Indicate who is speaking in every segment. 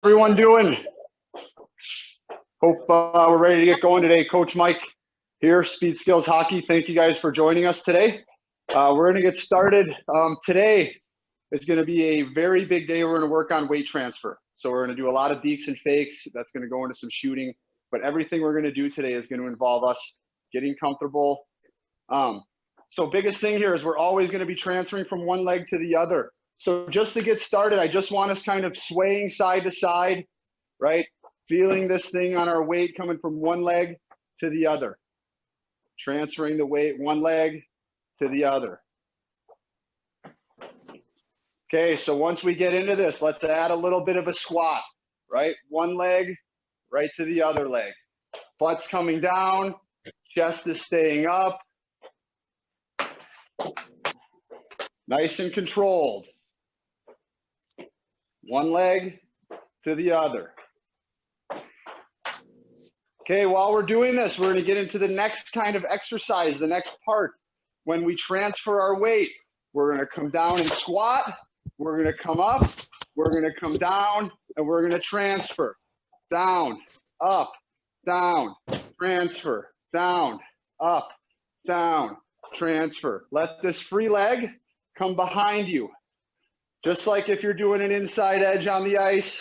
Speaker 1: Everyone doing? Hope we're ready to get going today. Coach Mike here, Speed Skills Hockey. Thank you guys for joining us today. We're going to get started. Today is going to be a very big day. We're going to work on weight transfer. So we're going to do a lot of dekes and fakes. That's going to go into some shooting. But everything we're going to do today is going to involve us getting comfortable. So biggest thing here is we're always going to be transferring from one leg to the other. So just to get started, I just want us kind of swaying side to side, right? Feeling this thing on our weight coming from one leg to the other. Transferring the weight one leg to the other. Okay, so once we get into this, let's add a little bit of a squat, right? One leg, right to the other leg. Butt's coming down, chest is staying up. Nice and controlled. One leg to the other. Okay, while we're doing this, we're going to get into the next kind of exercise, the next part. When we transfer our weight, we're going to come down and squat. We're going to come up. We're going to come down, and we're going to transfer. Down, up, down, transfer, down, up, down, transfer. Let this free leg come behind you. Just like if you're doing an inside edge on the ice,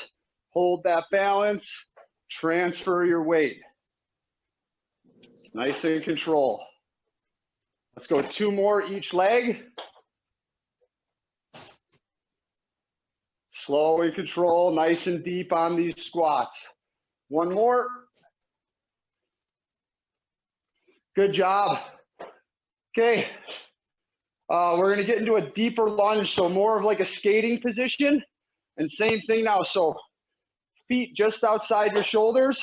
Speaker 1: hold that balance, transfer your weight. Nice and control. Let's go 2 more each leg. Slow and control, nice and deep on these squats. 1 more. Good job. Okay. We're going to get into a deeper lunge, so more of like a skating position. And same thing now. So feet just outside your shoulders,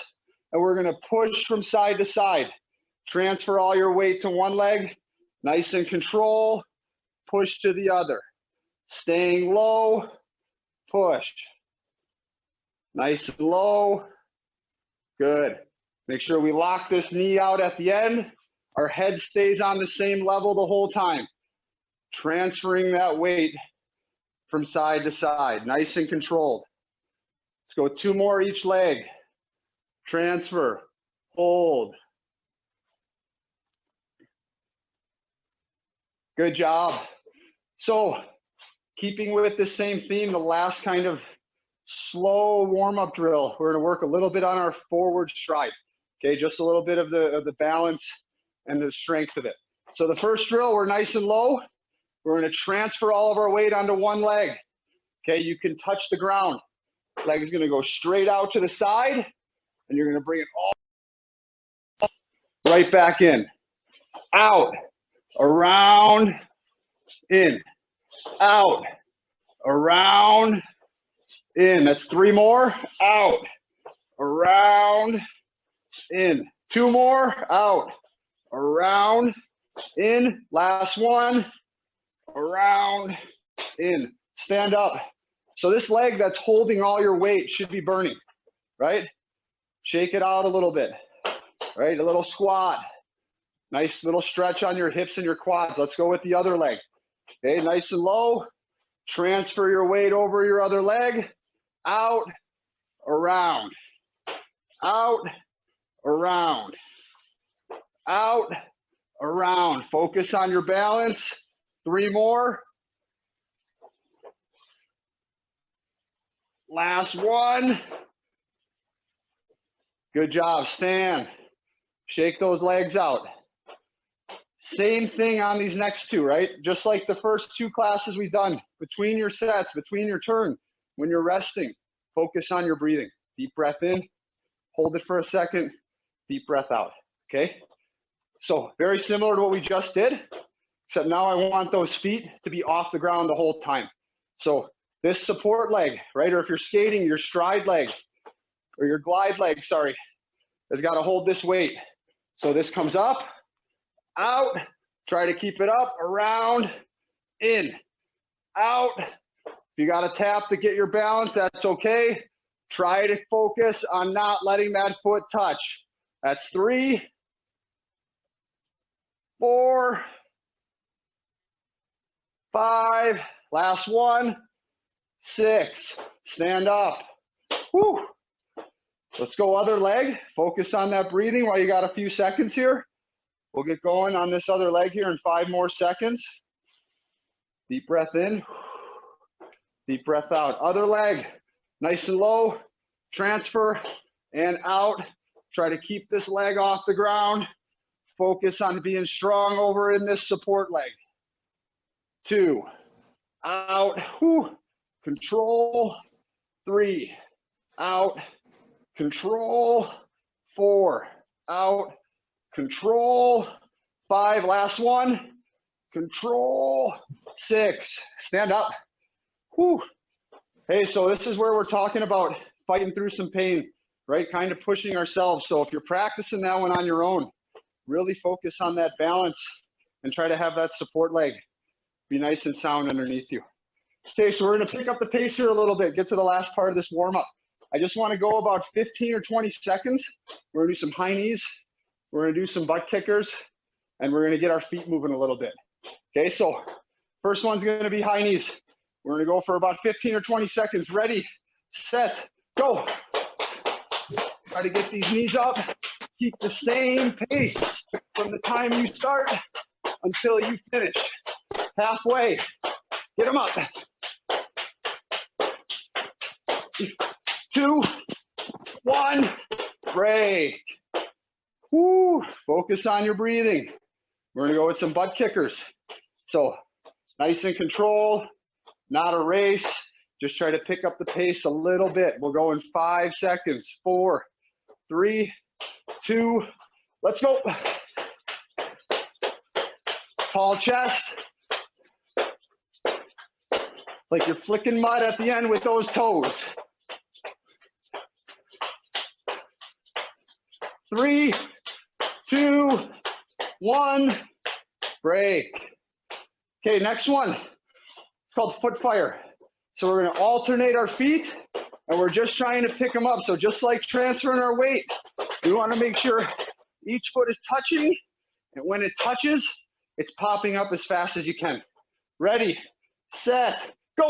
Speaker 1: and we're going to push from side to side. Transfer all your weight to one leg. Nice and control. Push to the other. Staying low. Push. Nice and low. Good. Make sure we lock this knee out at the end. Our head stays on the same level the whole time. Transferring that weight from side to side. Nice and controlled. Let's go 2 more each leg. Transfer. Hold. Good job. So, keeping with the same theme, the last kind of slow warm-up drill, we're going to work a little bit on our forward stride. Okay, just a little bit of the balance and the strength of it. So the first drill, we're nice and low. We're going to transfer all of our weight onto one leg. Okay, you can touch the ground. Leg is going to go straight out to the side, and you're going to bring it all right back in. Out, around, in, out, around, in. That's 3 more. Out, around, in. 2 more. Out, around, in. Last one. Around, in. Stand up. So this leg that's holding all your weight should be burning, right? Shake it out a little bit, right? A little squat. Nice little stretch on your hips and your quads. Let's go with the other leg. Okay, nice and low. Transfer your weight over your other leg. Out, around. Out, around. Out, around. Focus on your balance. 3 more. Last one. Good job. Stand. Shake those legs out. Same thing on these next 2, right? Just like the first 2 classes we've done. Between your sets, between your turn, when you're resting, focus on your breathing. Deep breath in. Hold it for a second. Deep breath out. Okay? So very similar to what we just did. Except now I want those feet to be off the ground the whole time. So this support leg, right? Or if you're skating, your stride leg or your glide leg, sorry, has got to hold this weight. So this comes up, out, try to keep it up, around, in, out. If you got to tap to get your balance, that's okay. Try to focus on not letting that foot touch. That's 3, 4, 5, last one, 6, stand up, Woo. Let's go other leg. Focus on that breathing while you got a few seconds here. We'll get going on this other leg here in 5 more seconds. Deep breath in. Deep breath out. Other leg. Nice and low. Transfer and out. Try to keep this leg off the ground. Focus on being strong over in this support leg. 2. Out. Whew. Control. 3. Out. Control. 4. Out. Control. 5. Last one. Control. 6. Stand up. Whew. Hey, so this is where we're talking about fighting through some pain, right? Kind of pushing ourselves. So if you're practicing that one on your own, really focus on that balance and try to have that support leg be nice and sound underneath you. Okay, so we're going to pick up the pace here a little bit, get to the last part of this warm-up. I just want to go about 15 or 20 seconds. We're going to do some high knees. We're going to do some butt kickers, and we're going to get our feet moving a little bit. Okay, so first one's going to be high knees. We're going to go for about 15 or 20 seconds. Ready, set, go. Try to get these knees up. Keep the same pace from the time you start until you finish. Halfway. Get them up. 2, 1, break. Woo. Focus on your breathing. We're going to go with some butt kickers. So nice and control, not a race. Just try to pick up the pace a little bit. We'll go in 5 seconds. 4, 3, 2, let's go. Tall chest. Like you're flicking mud at the end with those toes. 3, 2, 1, break. Okay, next one. It's called foot fire. So we're gonna alternate our feet and we're just trying to pick them up. So just like transferring our weight, we wanna make sure each foot is touching, and when it touches, it's popping up as fast as you can. Ready, set, go.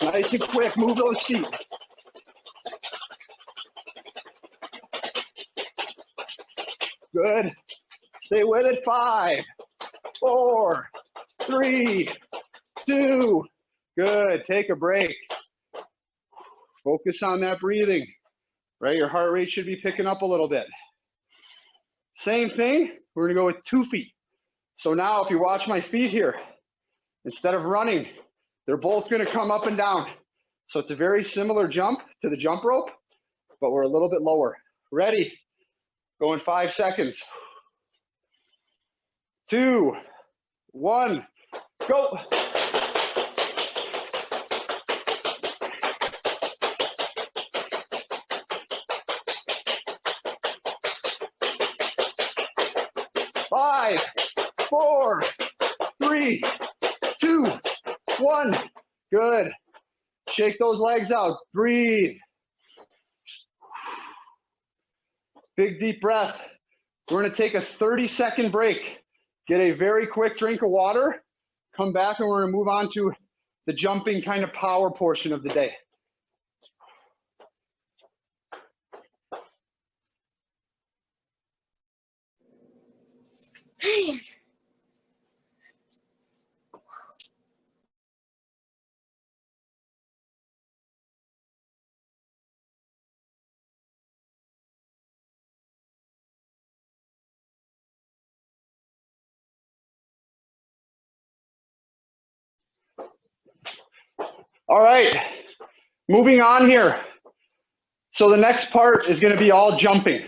Speaker 1: Nice and quick, move those feet. Good. Stay with it. 5, 4, 3, 2. Good. Take a break. Focus on that breathing, right? Your heart rate should be picking up a little bit. Same thing. We're going to go with 2 feet. So now if you watch my feet here, instead of running, they're both going to come up and down. So it's a very similar jump to the jump rope, but we're a little bit lower. Ready? Go in 5 seconds. 2, 1, go. Five, 4, 3, 2, 1. Good. Shake those legs out. Breathe. Big deep breath. We're going to take a 30-second break. Get a very quick drink of water. Come back and we're going to move on to the jumping kind of power portion of the day. All right, moving on here. So the next part is going to be all jumping.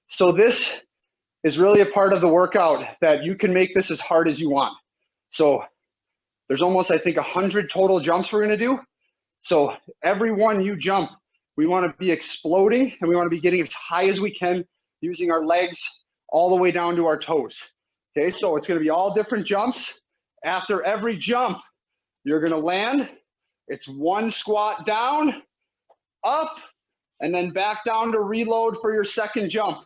Speaker 1: So this is really a part of the workout that you can make this as hard as you want. So there's almost, I think, 100 total jumps we're going to do. So every one you jump, we want to be exploding and we want to be getting as high as we can using our legs all the way down to our toes. Okay, so it's going to be all different jumps. After every jump, you're going to land. It's 1 squat down, up, and then back down to reload for your second jump.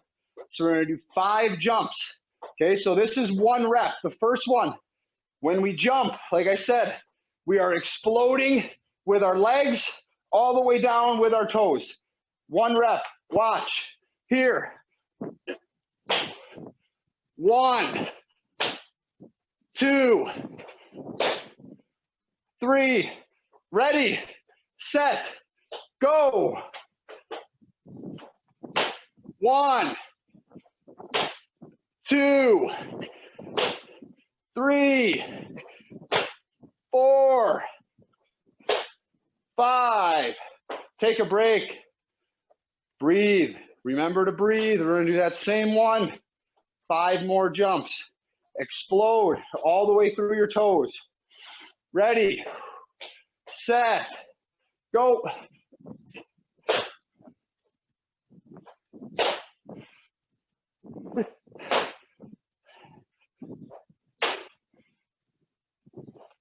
Speaker 1: So we're going to do 5 jumps. Okay, so this is 1 rep. The first one, when we jump, like I said, we are exploding with our legs all the way down with our toes. 1 rep, watch, here. 1, 2, 3, ready, set, go. 1, 2, 3, 4, 5. Take a break. Breathe. Remember to breathe. We're going to do that same one. 5 more jumps. Explode all the way through your toes. Ready, set, go.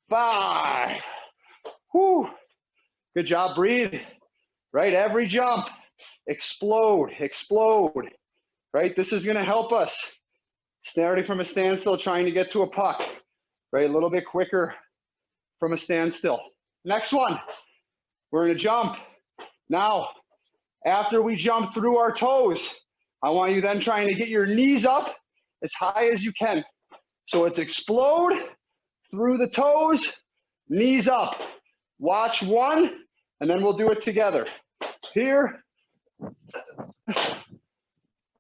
Speaker 1: Five. Whew. Good job, breathe. Right, every jump, explode, explode. Right, this is gonna help us. Starting from a standstill, trying to get to a puck. Right, a little bit quicker from a standstill. Next one, we're gonna jump. Now, after we jump through our toes, I want you then trying to get your knees up as high as you can. So it's explode through the toes, knees up. Watch 1, and then we'll do it together. Here,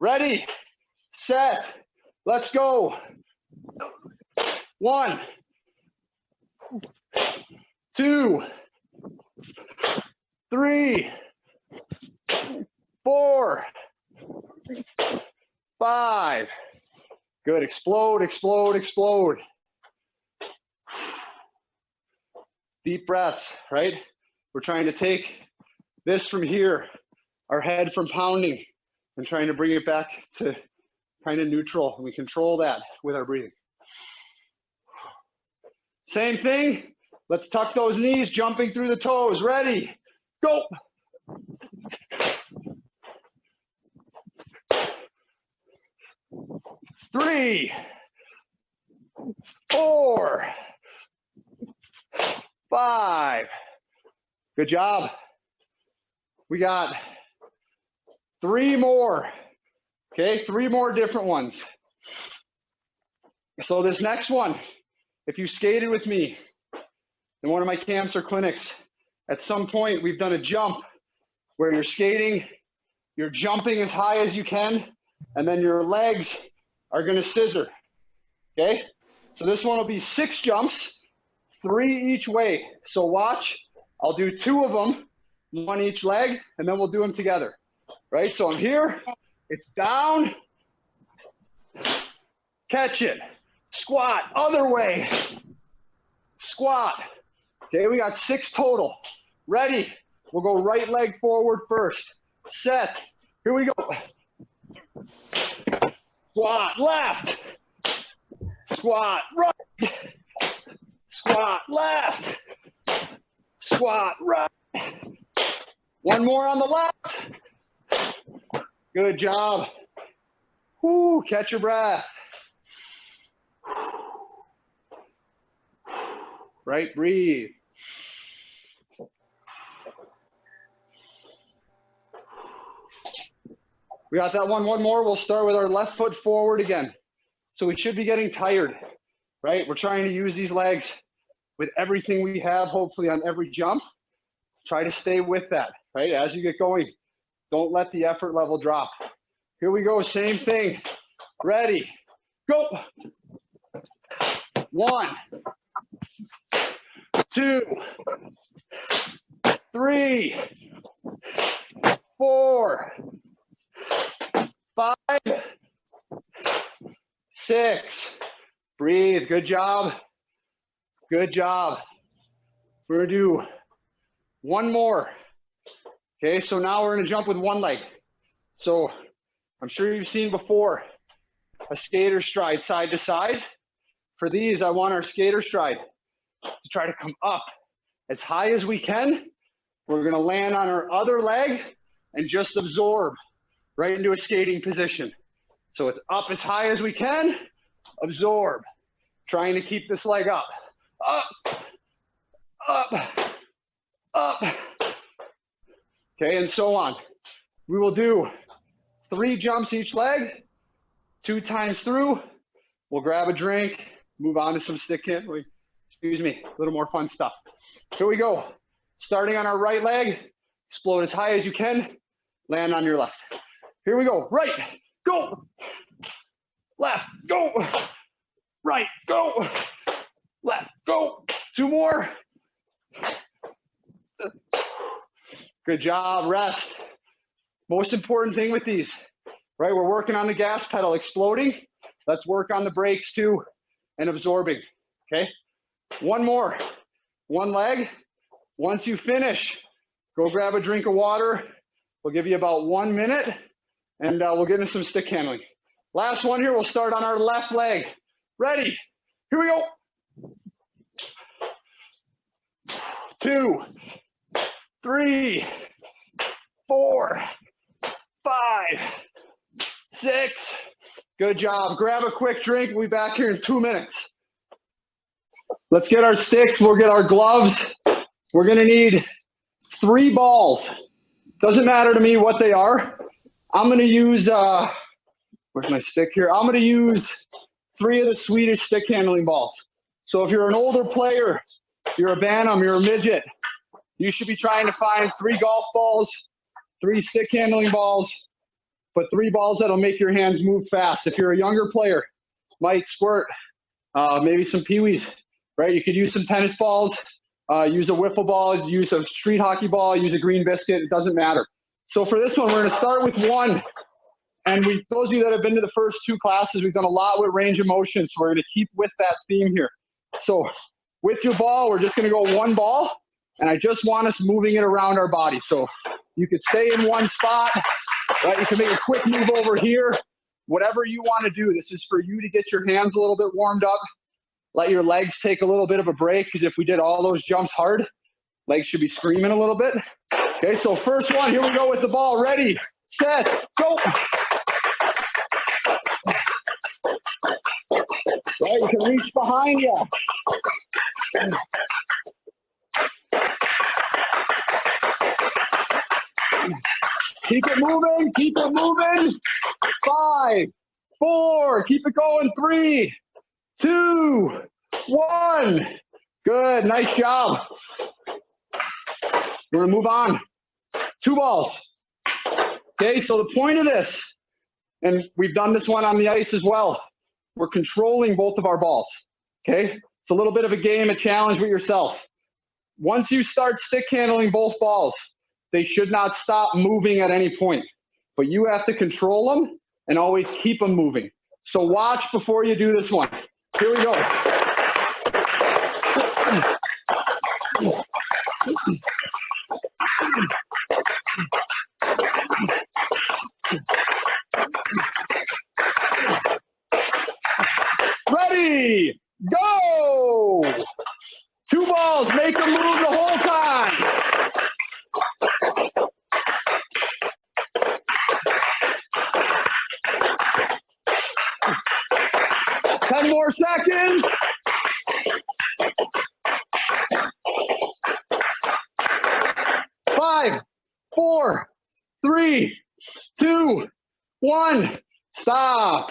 Speaker 1: ready, set, let's go. 1, 2, 3, 4, 5. Good, explode, explode, explode. Deep breaths, right? We're trying to take this from here, our head from pounding, and trying to bring it back to kind of neutral. And we control that with our breathing. Same thing. Let's tuck those knees, jumping through the toes. Ready, go. 3, 4, 5. Good job. We got 3 more. Okay, 3 more different ones. So this next one, if you skated with me in one of my camps or clinics, at some point we've done a jump where you're skating, you're jumping as high as you can, and then your legs are gonna scissor, okay? So this one will be 6 jumps, 3 each way. So watch, I'll do 2 of them, 1 each leg, and then we'll do them together, right? So I'm here, it's down, catch it, squat, other way, squat. Okay, we got 6 total. Ready, we'll go right leg forward first. Set, here we go. Squat left, squat right, squat left, squat right. 1 more on the left. Good job. Whoo, catch your breath. Right, breathe. We got that one more. We'll start with our left foot forward again. So we should be getting tired, right? We're trying to use these legs with everything we have, hopefully on every jump. Try to stay with that, right? As you get going, don't let the effort level drop. Here we go, same thing. Ready, go. 1, 2, 3, 4, 5, 6. Breathe, good job. Good job. We're gonna do 1 more. Okay, so now we're gonna jump with 1 leg. So I'm sure you've seen before a skater stride side to side. For these, I want our skater stride to try to come up as high as we can. We're gonna land on our other leg and just absorb right into a skating position. So it's up as high as we can, absorb. Trying to keep this leg up, up, up, up. Okay, and so on. We will do 3 jumps each leg, 2 times through. We'll grab a drink, move on to some stick handling. Excuse me, a little more fun stuff. Here we go. Starting on our right leg, explode as high as you can, land on your left. Here we go. Right, go. Left, go. Right, go. Left, go. 2 more. Good job, rest. Most important thing with these, right? We're working on the gas pedal exploding. Let's work on the brakes too and absorbing, okay? 1 more, 1 leg. Once you finish, go grab a drink of water. We'll give you about 1 minute and we'll get into some stick handling. Last one here, we'll start on our left leg. Ready, here we go. 2, 3, 4, 5, 6. Good job. Grab a quick drink. We'll be back here in 2 minutes. Let's get our sticks. We'll get our gloves. We're going to need 3 balls. Doesn't matter to me what they are. I'm going to use, where's my stick here? I'm going to use 3 of the Swedish stick handling balls. So if you're an older player, you're a bantam, you're a midget, you should be trying to find 3 golf balls, 3 stick handling balls, but 3 balls that'll make your hands move fast. If you're a younger player, might squirt, maybe some peewees, right? You could use some tennis balls, use a wiffle ball, use a street hockey ball, use a green biscuit, it doesn't matter. So for this one, we're gonna start with 1. And those of you that have been to the first 2 classes, we've done a lot with range of motion, so we're gonna keep with that theme here. So with your ball, we're just gonna go 1 ball, and I just want us moving it around our body. So you can stay in 1 spot, right? You can make a quick move over here. Whatever you want to do, this is for you to get your hands a little bit warmed up. Let your legs take a little bit of a break, because if we did all those jumps hard, legs should be screaming a little bit. Okay, so first one, here we go with the ball. Ready, set, go. Right, you can reach behind you. Keep it moving, keep it moving. 5, 4, keep it going. 3, 2, 1. Good, nice job. We're gonna move on. 2 balls. Okay, so the point of this, and we've done this one on the ice as well, we're controlling both of our balls, okay? It's a little bit of a game, a challenge with yourself. Once you start stick handling both balls, they should not stop moving at any point, but you have to control them and always keep them moving. So watch before you do this one. Here we go. Ready, go! 2 balls, make them move the whole time. Ten more seconds. 5, 4, 3, 2, 1. Stop.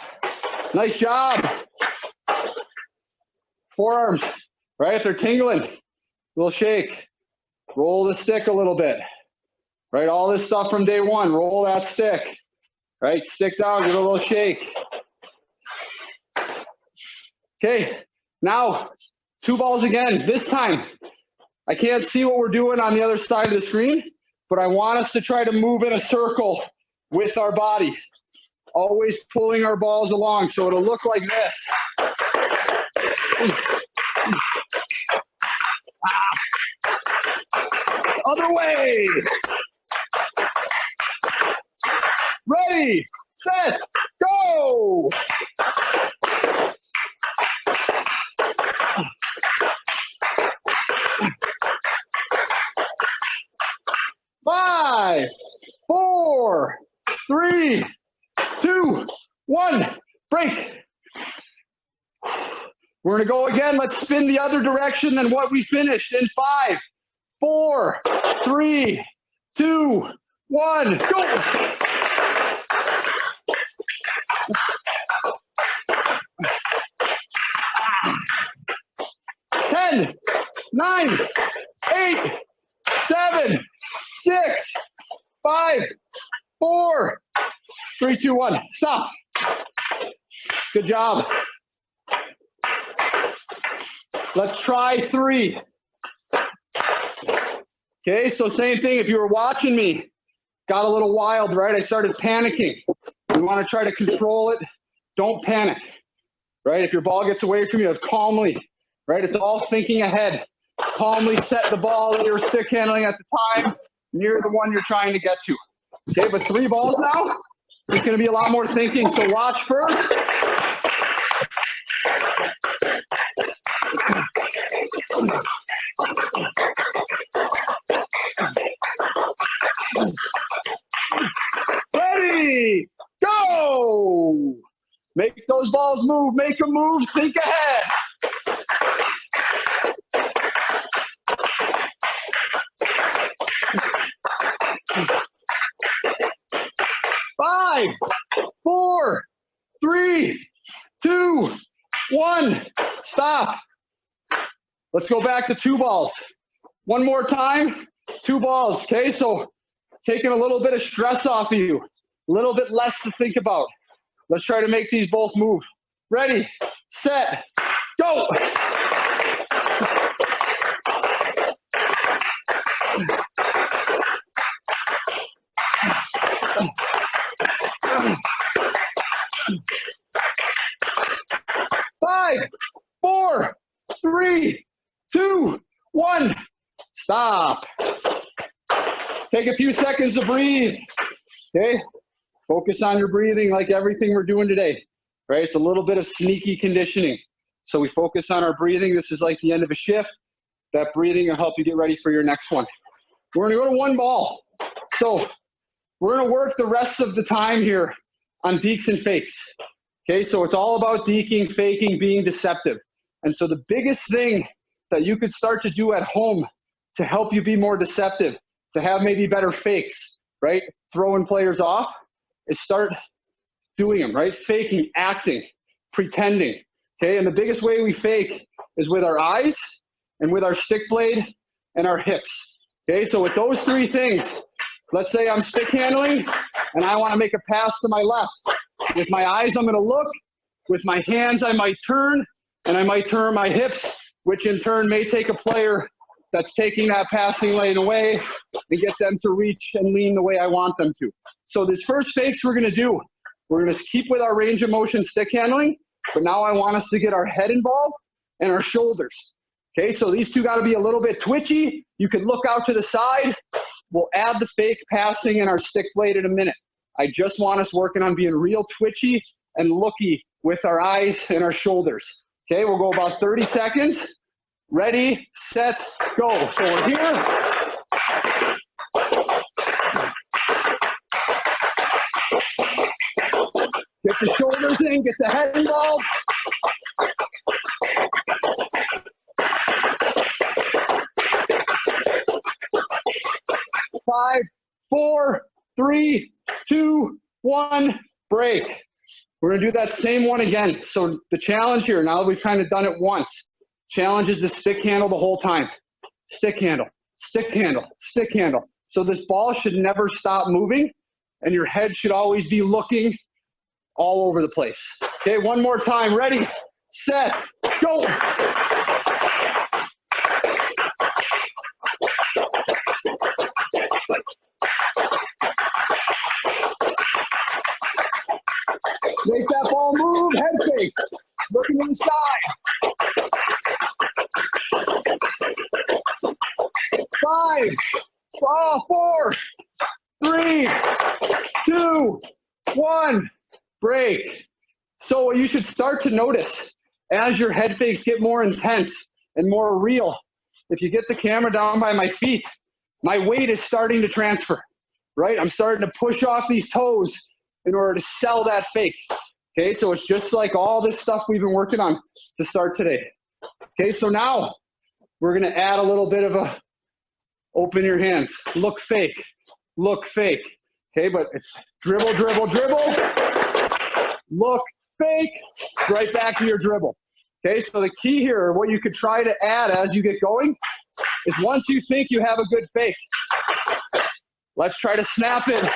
Speaker 1: Nice job. Forearms, right? If they're tingling, we'll shake. Roll the stick a little bit, right? All this stuff from day 1. Roll that stick, right? Stick down, give it a little shake. Okay, now 2 balls again. This time, I can't see what we're doing on the other side of the screen, but I want us to try to move in a circle with our body, always pulling our balls along so it'll look like this. Other way. Ready, set, go. 5, 4, 3, 2, 1. Break. We're going to go again. Let's spin the other direction than what we finished in 5, 4, 3, 2, 1, go. 10, 9, 8, 7, 6, 5, 4, 3, 2, 1. Stop. Good job. Let's try 3. Okay, so same thing. If you were watching me, got a little wild, right? I started panicking. You want to try to control it. Don't panic, right? If your ball gets away from you, calmly, right? It's all thinking ahead. Calmly set the ball that you're stick handling at the time near the one you're trying to get to. Okay, but 3 balls now, it's going to be a lot more thinking. So watch first. Ready, go! Make those balls move, make them move, think ahead. 5, 4, 3, 2, 1, stop. Let's go back to 2 balls. One more time, 2 balls, okay? So taking a little bit of stress off of you, a little bit less to think about. Let's try to make these both move. Ready, set, go. Five, 4, 3, 2, 1. Stop. Take a few seconds to breathe. Okay? Focus on your breathing like everything we're doing today. Right? It's a little bit of sneaky conditioning. So we focus on our breathing. This is like the end of a shift. That breathing will help you get ready for your next one. We're going to go to 1 ball. So we're going to work the rest of the time here on dekes and fakes. Okay, so it's all about deking, faking, being deceptive. And so the biggest thing that you could start to do at home to help you be more deceptive, to have maybe better fakes, right? Throwing players off, is start doing them, right? Faking, acting, pretending. Okay, and the biggest way we fake is with our eyes and with our stick blade and our hips. Okay, so with those 3 things, let's say I'm stick handling and I want to make a pass to my left. With my eyes, I'm going to look. With my hands, I might turn, and I might turn my hips, which in turn may take a player that's taking that passing lane away and get them to reach and lean the way I want them to. So this first fakes we're going to do, we're going to keep with our range of motion stick handling, but now I want us to get our head involved and our shoulders. Okay, so these 2 got to be a little bit twitchy. You can look out to the side. We'll add the fake passing and our stick blade in a minute. I just want us working on being real twitchy and looky with our eyes and our shoulders. Okay, we'll go about 30 seconds. Ready, set, go. So we're here. Get the shoulders in, get the head involved. Five, 4, 3, 2, 1, break. We're going to do that same one again. So the challenge here, now that we've kind of done it once, challenge is to stick handle the whole time. Stick handle, stick handle, stick handle. So this ball should never stop moving, and your head should always be looking all over the place. Okay, one more time. Ready, set, go. Make that ball move, head fakes. Looking to the side. 5, 4, 3, 2, 1, break. So what you should start to notice as your head fakes get more intense and more real, if you get the camera down by my feet, my weight is starting to transfer, right? I'm starting to push off these toes in order to sell that fake. Okay, so it's just like all this stuff we've been working on to start today. Okay, so now we're gonna add a little bit of a Open your hands. Look fake. Look fake. Okay, but it's dribble, dribble, dribble. Look fake. Right back to your dribble. Okay, so the key here, what you could try to add as you get going, is once you think you have a good fake, let's try to snap it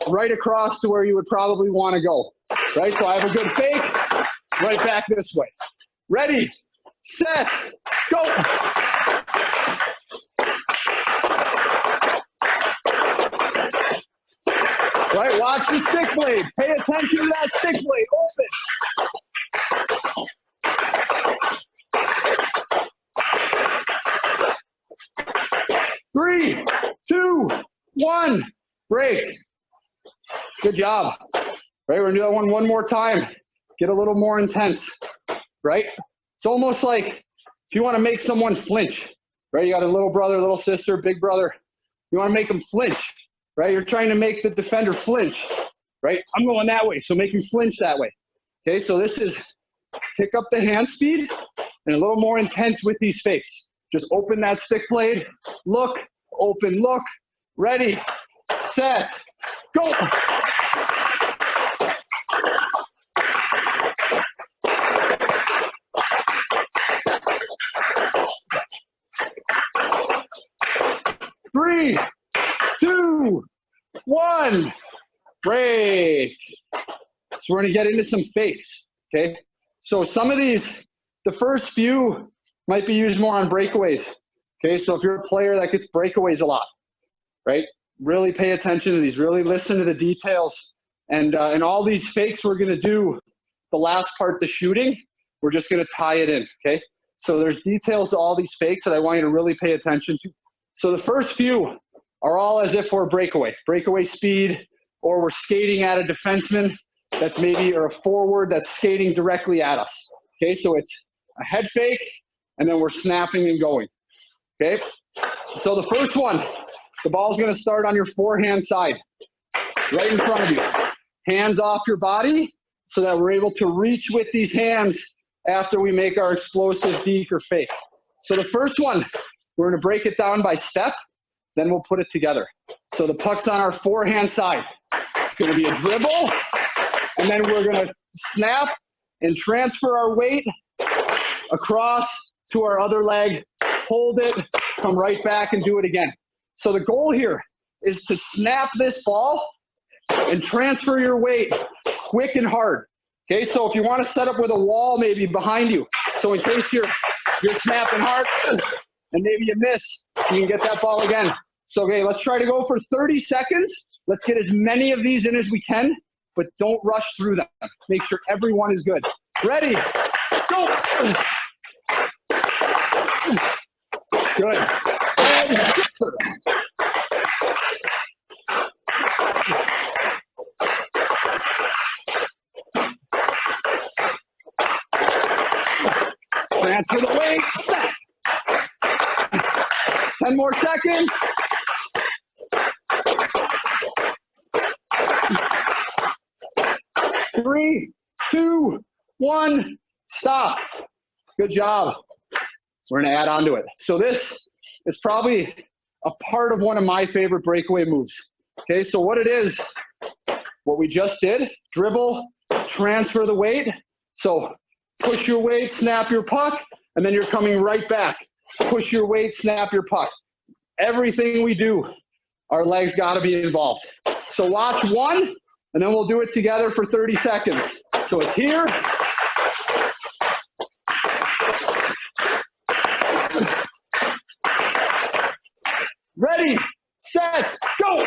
Speaker 1: right across to where you would probably want to go. Right, so I have a good fake, right back this way. Ready, set, go. Right, watch the stick blade. Pay attention to that stick blade. Open. 3, 2, 1, break. Good job. Right, we're gonna do that one more time. Get a little more intense, right? It's almost like if you wanna make someone flinch, right? You got a little brother, little sister, big brother. You wanna make them flinch, right? You're trying to make the defender flinch, right? I'm going that way, so make him flinch that way. Okay, so this is pick up the hand speed and a little more intense with these fakes. Just open that stick blade, look, open, look, ready, set, go. Three, 2, 1, break. So we're gonna get into some fakes, okay? So some of these, the first few might be used more on breakaways, okay? So if you're a player that gets breakaways a lot, right? Really pay attention to these, really listen to the details. And all these fakes we're gonna do, the last part, the shooting, we're just gonna tie it in, okay? So there's details to all these fakes that I want you to really pay attention to. So the first few are all as if we're breakaway speed, or we're skating at a defenseman that's maybe, or a forward that's skating directly at us. Okay, so it's a head fake, and then we're snapping and going. Okay, so the first one, the ball's gonna start on your forehand side, right in front of you. Hands off your body so that we're able to reach with these hands after we make our explosive deke or fake. So the first one, we're gonna break it down by step, then we'll put it together. So the puck's on our forehand side. It's gonna be a dribble, and then we're gonna snap and transfer our weight across to our other leg, hold it, come right back and do it again. So the goal here is to snap this ball and transfer your weight quick and hard. Okay, so if you want to set up with a wall maybe behind you, so in case you're snapping hard and maybe you miss, you can get that ball again. So okay, let's try to go for 30 seconds. Let's get as many of these in as we can, but don't rush through them. Make sure everyone is good. Ready, go. Good. Transfer the weight, set. 10 more seconds. Three, 2, 1, stop. Good job. We're gonna add on to it. So this is probably a part of one of my favorite breakaway moves. Okay, so what it is, what we just did, dribble, transfer the weight. So push your weight, snap your puck, and then you're coming right back. Push your weight, snap your puck. Everything we do, our legs gotta be involved. So watch one, and then we'll do it together for 30 seconds. So it's here. Ready, set, go.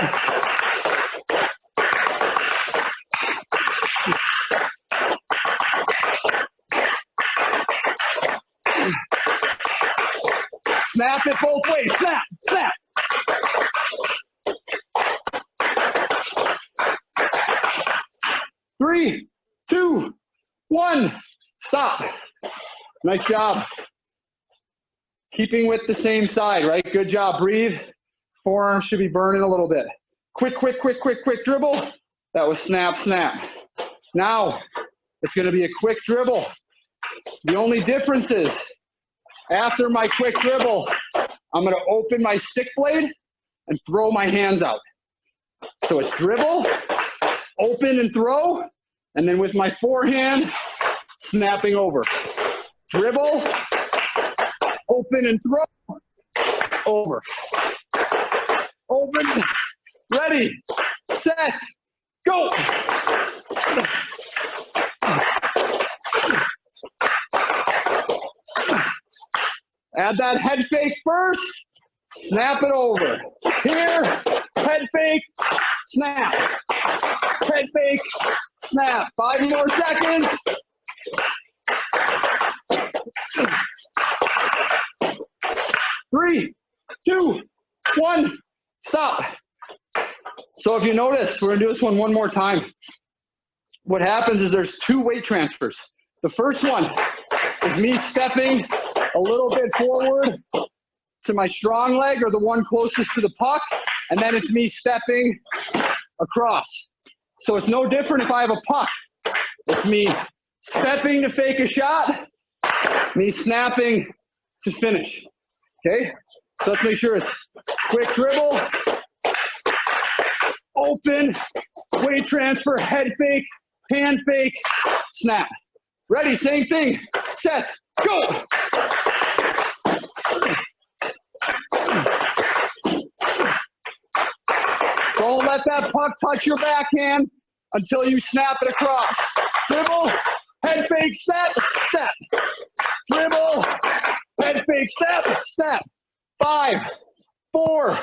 Speaker 1: Snap it both ways, snap, snap. Three, 2, 1, stop. Nice job. Keeping with the same side, right? Good job, breathe. Forearms should be burning a little bit. Quick, quick, quick, quick, quick dribble. That was snap, snap. Now, it's gonna be a quick dribble. The only difference is, after my quick dribble, I'm gonna open my stick blade and throw my hands out. So it's dribble, open and throw, and then with my forehand, snapping over. Dribble, open and throw, over. Open, ready, set, go. Add that head fake first, snap it over. Here, head fake, snap. Head fake, snap. 5 more seconds. 3, 2, 1, stop. So if you notice, we're gonna do this one more time. What happens is there's 2 weight transfers. The first one is me stepping a little bit forward to my strong leg or the one closest to the puck, and then it's me stepping across. So it's no different if I have a puck. It's me stepping to fake a shot, me snapping to finish, okay? So let's make sure it's quick dribble, open, weight transfer, head fake, hand fake, snap. Ready, same thing, set, go! Don't let that puck touch your backhand until you snap it across. Dribble, head fake, step, step. Dribble, head fake, step, step. 5, 4,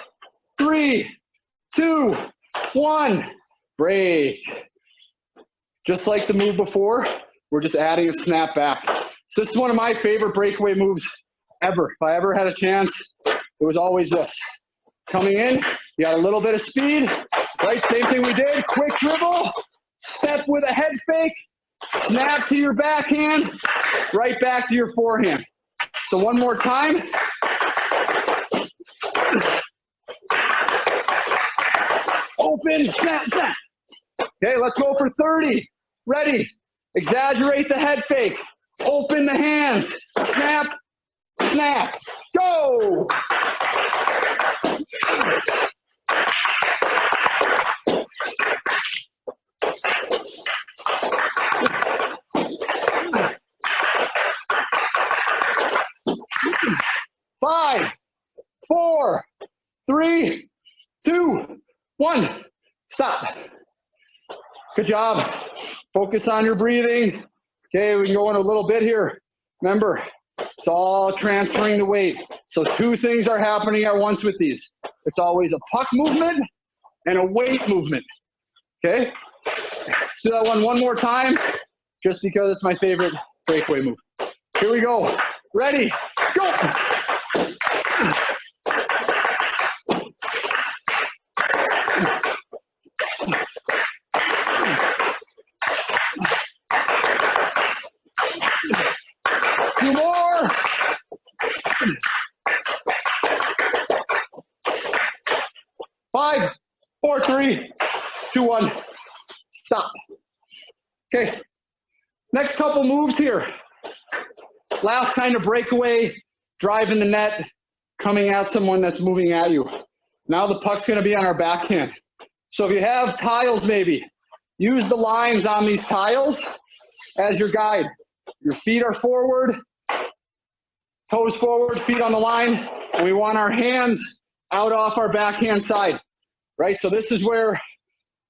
Speaker 1: 3, 2, 1. Break. Just like the move before, we're just adding a snap back. So this is one of my favorite breakaway moves ever. If I ever had a chance, it was always this. Coming in, you got a little bit of speed, right? Same thing we did, quick dribble, step with a head fake, snap to your backhand, right back to your forehand. So one more time. Open, snap, snap. Okay, let's go for 30. Ready, exaggerate the head fake, open the hands, snap, snap, go! Five, 4, 3, 2, 1. Stop. Good job. Focus on your breathing. Okay, we can go in a little bit here. Remember, it's all transferring the weight. So 2 things are happening at once with these. It's always a puck movement and a weight movement. Okay? Let's do that one more time, just because it's my favorite breakaway move. Here we go. Ready, go! Two more. Five, 4, 3, 2, 1. Stop. Okay. Next couple moves here. Last kind of breakaway, driving the net, coming at someone that's moving at you. Now the puck's going to be on our backhand. So if you have tiles, maybe use the lines on these tiles as your guide. Your feet are forward, toes forward, feet on the line, and we want our hands out off our backhand side, right? So this is where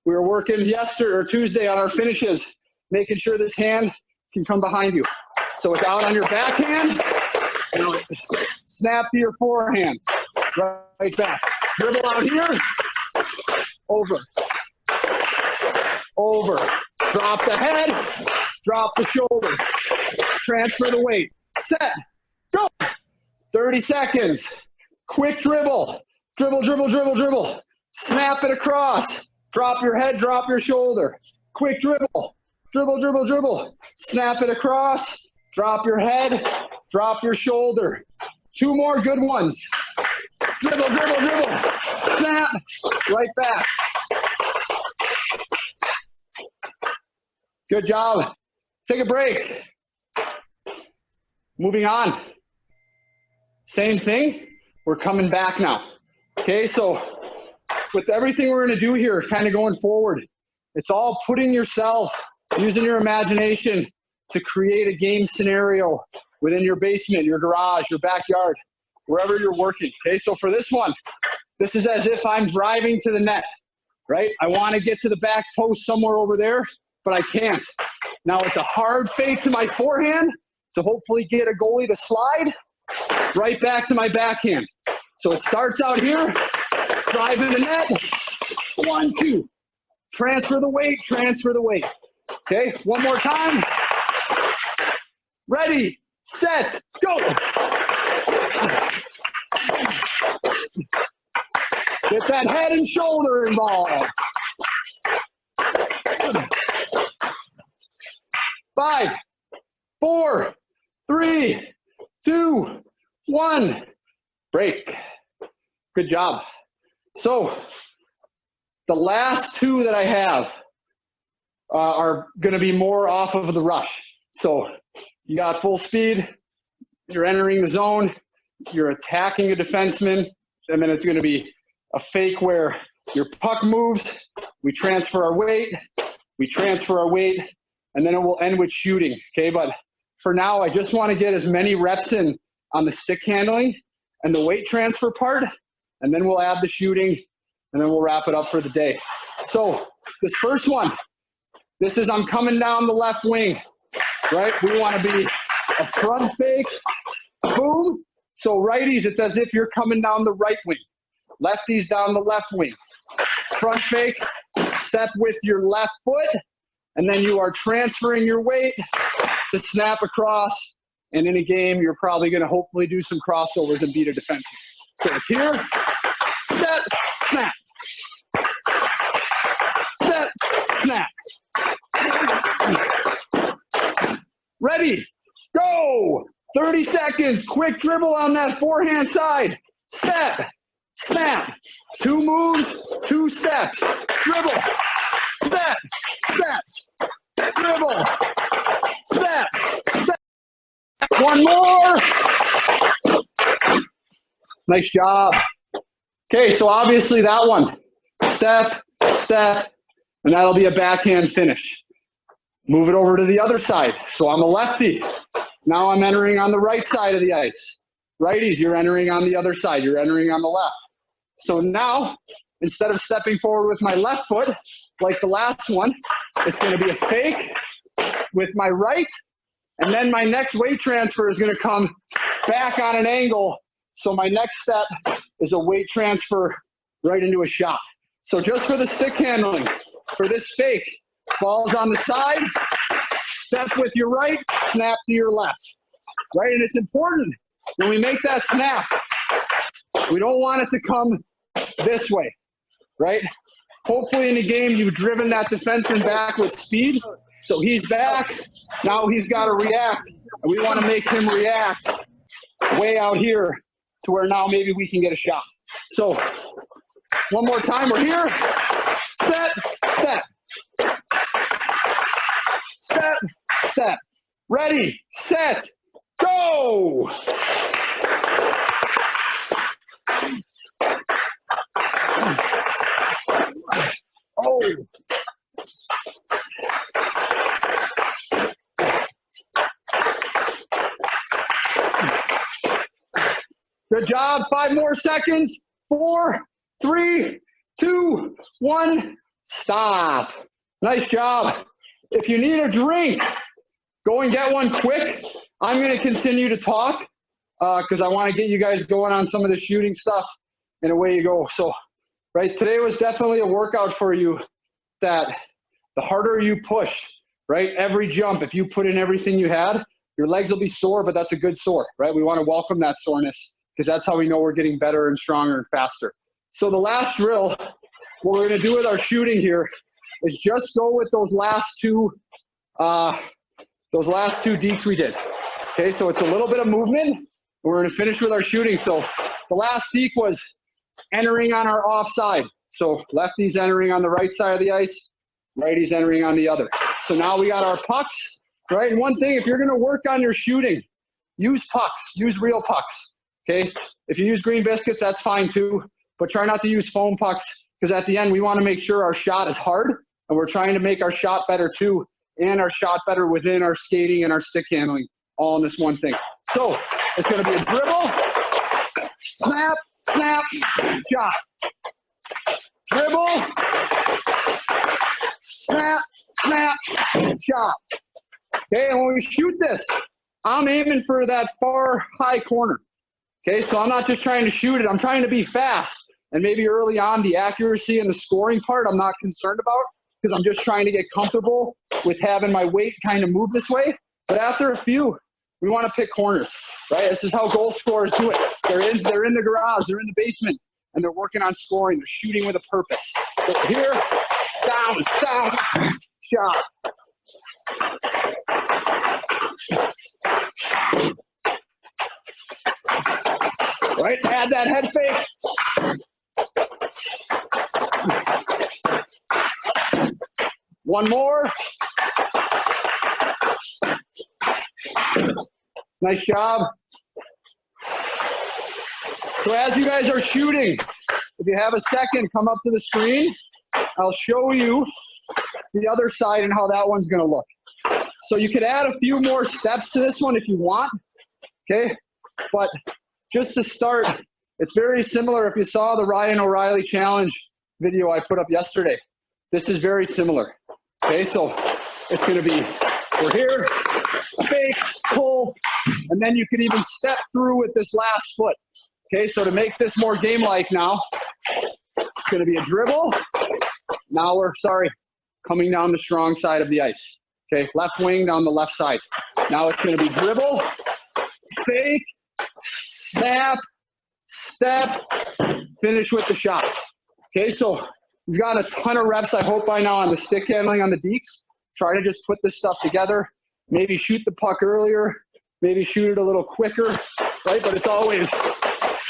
Speaker 1: we were working yesterday or Tuesday on our finishes, making sure this hand can come behind you. So it's out on your backhand, and snap to your forehand, right back. Dribble out here, over, over, drop the head, drop the shoulder, transfer the weight, set, go. 30 seconds, quick dribble, dribble, dribble, dribble, dribble, snap it across, drop your head, drop your shoulder, quick dribble, dribble, dribble, dribble, snap it across, drop your head, drop your shoulder. 2 more good ones. Dribble, dribble, dribble, snap, right back. Good job. Take a break. Moving on. Same thing, We're coming back now. Okay, so with everything we're gonna do here, kind of going forward, it's all putting yourself, using your imagination to create a game scenario within your basement, your garage, your backyard, wherever you're working. Okay, so for this one, this is as if I'm driving to the net, right? I wanna get to the back post somewhere over there, but I can't. Now it's a hard fake to my forehand to hopefully get a goalie to slide right back to my backhand. So it starts out here, driving the net, 1, 2. Transfer the weight, transfer the weight. Okay, one more time. Ready, set, go. Get that head and shoulder involved. 5, 4, 3, 2, 1. Break. Good job. So the last two that I have are going to be more off of the rush. So you got full speed, you're entering the zone, you're attacking a defenseman, and then it's going to be a fake where your puck moves, we transfer our weight, and then it will end with shooting. Okay, but for now, I just want to get as many reps in on the stick handling and the weight transfer part, and then we'll add the shooting, and then we'll wrap it up for the day. So this first one, this is I'm coming down the left wing, right? We want to be a front fake, boom. So righties, it's as if you're coming down the right wing. Lefties down the left wing. Front fake, step with your left foot, and then you are transferring your weight to snap across. And in a game, you're probably going to hopefully do some crossovers and beat a defenseman. So it's here, step, snap. Step, snap. Ready, go. 30 seconds, quick dribble on that forehand side. Step, snap. 2 moves, 2 steps. Dribble, step, step. Dribble, step, step. One more. Nice job. Okay, so obviously that one. Step, step, and that'll be a backhand finish. Move it over to the other side. So I'm a lefty. Now I'm entering on the right side of the ice. Righties, you're entering on the other side. You're entering on the left. So now, instead of stepping forward with my left foot, like the last one, it's going to be a fake with my right, and then my next weight transfer is going to come back on an angle. So my next step is a weight transfer right into a shot. So just for the stick handling, for this fake, balls on the side, step with your right, snap to your left, right? And it's important when we make that snap, we don't want it to come this way, right? Hopefully in the game, you've driven that defenseman back with speed. So he's back, now he's got to react, and we want to make him react way out here to where now maybe we can get a shot. So one more time, we're here, step, step. Step, step. Ready, set, go! Oh. Good job. 5 more seconds. 4, 3, 2, 1. Stop. Nice job. If you need a drink, go and get one quick. I'm going to continue to talk because I want to get you guys going on some of the shooting stuff, and away you go. So, right, today was definitely a workout for you that the harder you push, right, every jump, if you put in everything you had, your legs will be sore, but that's a good sore, right? We want to welcome that soreness because that's how we know we're getting better and stronger and faster. So the last drill, what we're going to do with our shooting here is just go with those last two dekes we did. Okay, so it's a little bit of movement. We're going to finish with our shooting. So the last deke was entering on our offside. So lefties entering on the right side of the ice, righties entering on the other. So now we got our pucks, right? And one thing, if you're going to work on your shooting, use pucks, use real pucks. okay? If you use green biscuits, that's fine too, but try not to use foam pucks, because at the end, we want to make sure our shot is hard, and we're trying to make our shot better too, and our shot better within our skating and our stick handling, all in this one thing. So it's going to be a dribble, snap, snap, shot. Dribble, snap, snap, shot. Okay, and when we shoot this, I'm aiming for that far high corner. Okay, so I'm not just trying to shoot it, I'm trying to be fast. And maybe early on, the accuracy and the scoring part, I'm not concerned about, because I'm just trying to get comfortable with having my weight kind of move this way. But after a few, we want to pick corners, right? This is how goal scorers do it. They're in the garage, they're in the basement, and they're working on scoring. They're shooting with a purpose. So here, down, shot. Right, add that head fake. One more. Nice job. So as you guys are shooting, if you have a second, come up to the screen. I'll show you the other side and how that one's going to look. So you could add a few more steps to this one if you want, okay? But just to start, it's very similar. If you saw the Ryan O'Reilly challenge video I put up yesterday, this is very similar, okay? So it's going to be, we're here, fake, pull, and then you can even step through with this last foot. Okay, so to make this more game-like now, it's going to be a dribble. Now we're, coming down the strong side of the ice. Okay, left wing down the left side. Now it's going to be dribble, fake, snap, step, finish with the shot. Okay, so we've got a ton of reps, I hope by now, on the stick handling on the dekes. Try to just put this stuff together. Maybe shoot the puck earlier. Maybe shoot it a little quicker, right? But it's always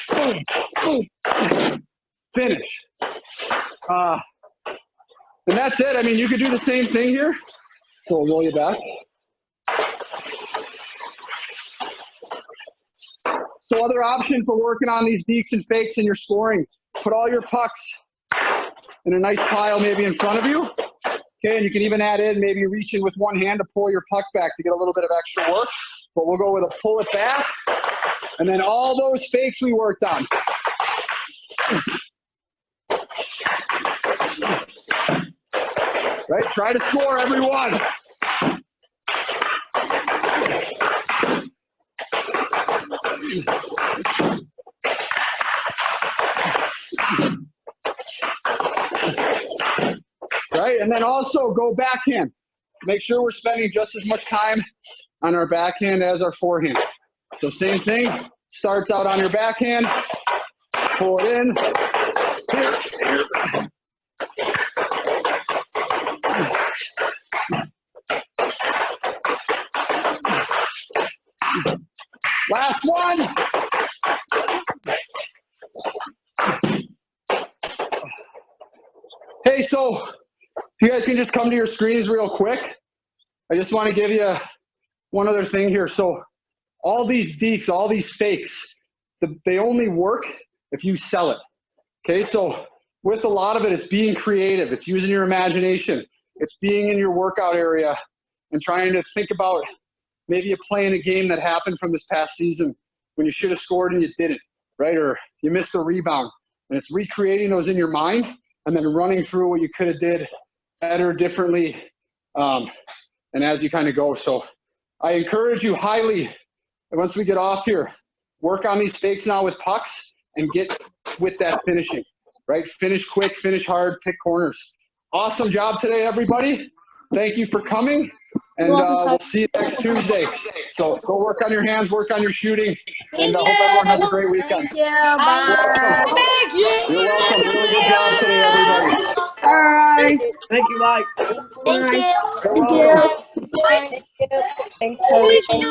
Speaker 1: boom, boom, finish. And that's it. I mean, you could do the same thing here. So we'll roll you back. So other option for working on these dekes and fakes in your scoring, put all your pucks in a nice pile maybe in front of you. Okay, and you can even add in maybe reaching with one hand to pull your puck back to get a little bit of extra work. But we'll go with a pull it back. And then all those fakes we worked on. Right, try to score everyone. Right, and then also go backhand. Make sure we're spending just as much time on our backhand as our forehand. So same thing, starts out on your backhand, pull it in, here, here. Last one. Hey, so if you guys can just come to your screens real quick. I just want to give you one other thing here. So all these dekes, all these fakes, they only work if you sell it. Okay, so with a lot of it, it's being creative. It's using your imagination. It's being in your workout area and trying to think about maybe you're playing a game that happened from this past season when you should have scored and you didn't, right? Or you missed a rebound. And it's recreating those in your mind and then running through what you could have did better, differently, and as you kind of go. So I encourage you highly, once we get off here, work on these fakes now with pucks and get with that finishing, right? Finish quick, finish hard, pick corners. Awesome job today, everybody. Thank you for coming, and we'll see you next Tuesday. So go work on your hands, work on your shooting, and hope everyone has a great weekend.
Speaker 2: Thank you. Bye.
Speaker 3: Thank you.
Speaker 1: You're welcome. Really good job today, everybody.
Speaker 2: Bye.
Speaker 3: Thank you, Mike.
Speaker 2: Thank you.
Speaker 1: You're welcome.
Speaker 2: Thank you. Thanks, everybody.